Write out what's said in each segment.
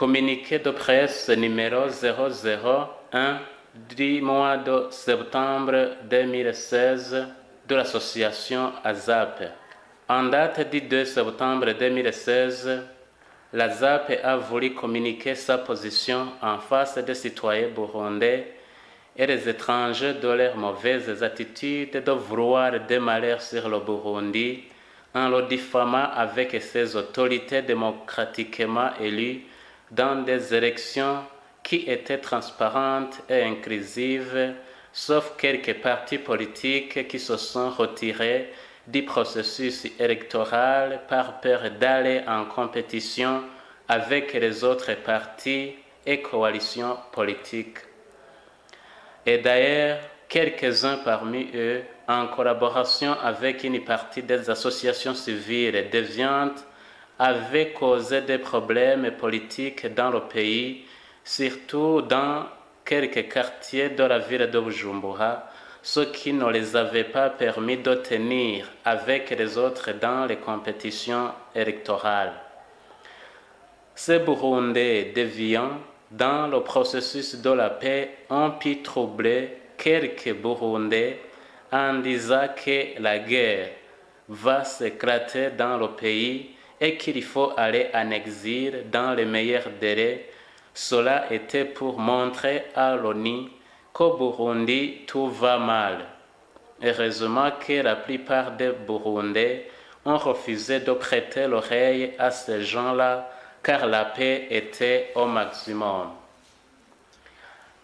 Communiqué de presse numéro 001 du mois de septembre 2016 de l'association AZAP. En date du 2 septembre 2016, la ZAP a voulu communiquer sa position en face des citoyens burundais et des étrangers de leurs mauvaises attitudes de vouloir des malheurs sur le Burundi en le diffamant avec ses autorités démocratiquement élues dans des élections qui étaient transparentes et inclusives, sauf quelques partis politiques qui se sont retirés du processus électoral par peur d'aller en compétition avec les autres partis et coalitions politiques. Et d'ailleurs, quelques-uns parmi eux, en collaboration avec une partie des associations civiles déviantes, avaient causé des problèmes politiques dans le pays, surtout dans quelques quartiers de la ville de Bujumbura, ce qui ne les avait pas permis de tenir avec les autres dans les compétitions électorales. Ces Burundais déviants, dans le processus de la paix, ont pu troubler quelques Burundais en disant que la guerre va s'éclater dans le pays et qu'il faut aller en exil dans les meilleurs délais. Cela était pour montrer à l'ONU qu'au Burundi tout va mal. Heureusement que la plupart des Burundais ont refusé de prêter l'oreille à ces gens-là car la paix était au maximum.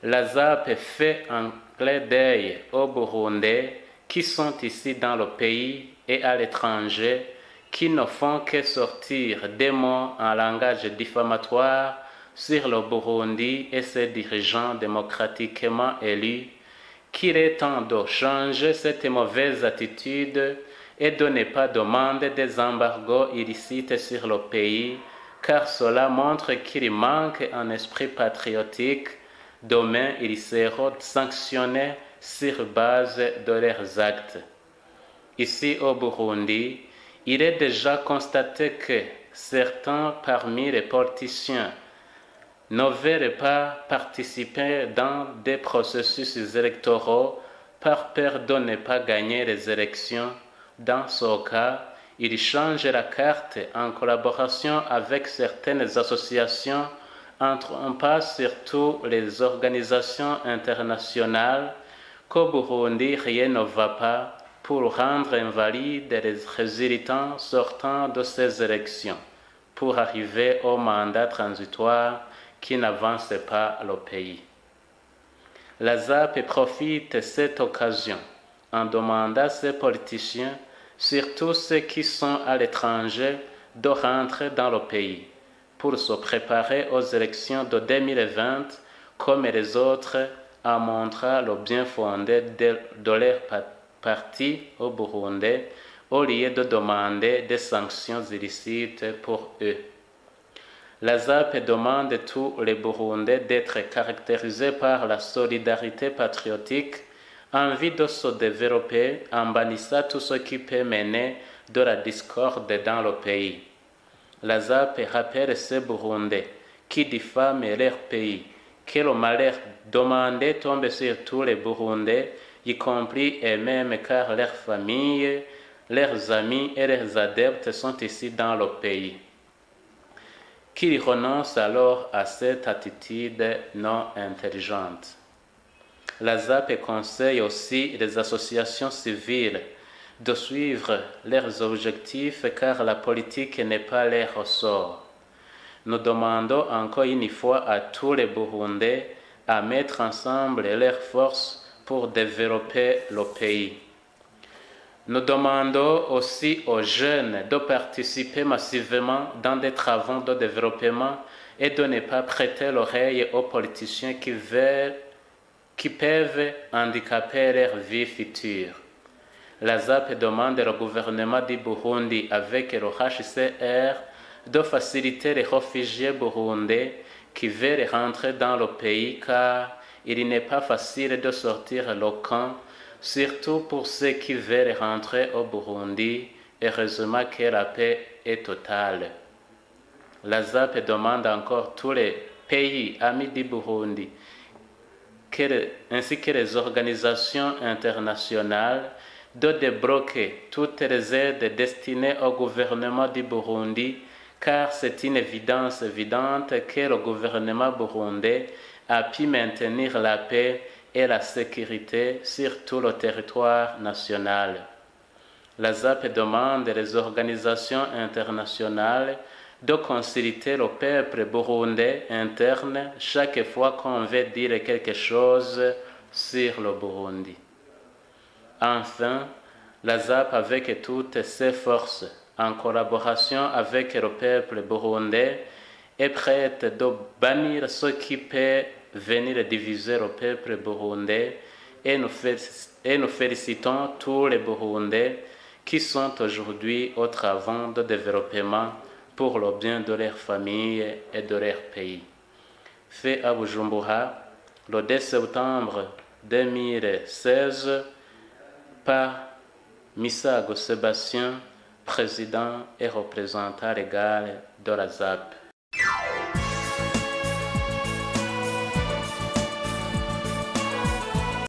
La ZAP fait un clin d'œil aux Burundais qui sont ici dans le pays et à l'étranger, qui ne font que sortir des mots en langage diffamatoire sur le Burundi et ses dirigeants démocratiquement élus, qu'il est temps de changer cette mauvaise attitude et de ne pas demander des embargos illicites sur le pays, car cela montre qu'il manque un esprit patriotique. Demain, ils seront sanctionnés sur base de leurs actes. Ici au Burundi, il est déjà constaté que certains parmi les politiciens ne veulent pas participer dans des processus électoraux par peur de ne pas gagner les élections. Dans ce cas, ils changent la carte en collaboration avec certaines associations, en pas surtout les organisations internationales, qu'au Burundi rien ne va pas pour rendre invalides les résultats sortant de ces élections, pour arriver au mandat transitoire qui n'avance pas le pays. La ZAP profite de cette occasion en demandant à ces politiciens, surtout ceux qui sont à l'étranger, de rentrer dans le pays pour se préparer aux élections de 2020 comme les autres, en montrant le bien fondé de leur parti au Burundi au lieu de demander des sanctions illicites pour eux. La ZAP demande à tous les Burundais d'être caractérisés par la solidarité patriotique en vue de se développer en bannissant tout ce qui peut mener de la discorde dans le pays. La ZAP rappelle ces Burundais qui diffament leur pays que le malheur demandé tombe sur tous les Burundais, y compris eux-mêmes, car leurs familles, leurs amis et leurs adeptes sont ici dans le pays. Qu'ils renoncent alors à cette attitude non intelligente. La ZAP conseille aussi les associations civiles de suivre leurs objectifs car la politique n'est pas leur ressort. Nous demandons encore une fois à tous les Burundais à mettre ensemble leurs forces pour développer le pays. Nous demandons aussi aux jeunes de participer massivement dans des travaux de développement et de ne pas prêter l'oreille aux politiciens qui peuvent handicaper leur vie future. La ZAP demande au gouvernement du Burundi avec le HCR de faciliter les réfugiés burundais qui veulent rentrer dans le pays car il n'est pas facile de sortir le camp, surtout pour ceux qui veulent rentrer au Burundi. Heureusement que la paix est totale. La ZAP demande encore tous les pays amis du Burundi, ainsi que les organisations internationales, de débloquer toutes les aides destinées au gouvernement du Burundi, car c'est une évidence évidente que le gouvernement burundais a pu maintenir la paix et la sécurité sur tout le territoire national. La ZAP demande aux organisations internationales de consulter le peuple burundais interne chaque fois qu'on veut dire quelque chose sur le Burundi. Enfin, la ZAP, avec toutes ses forces, en collaboration avec le peuple burundais, est prête de bannir ce qui peut venir diviser le peuple burundais et nous félicitons tous les Burundais qui sont aujourd'hui au travail de développement pour le bien de leur famille et de leur pays. Fait à Bujumbura, le 2 septembre 2016, par Misago Sébastien, président et représentant légal de la ZAP.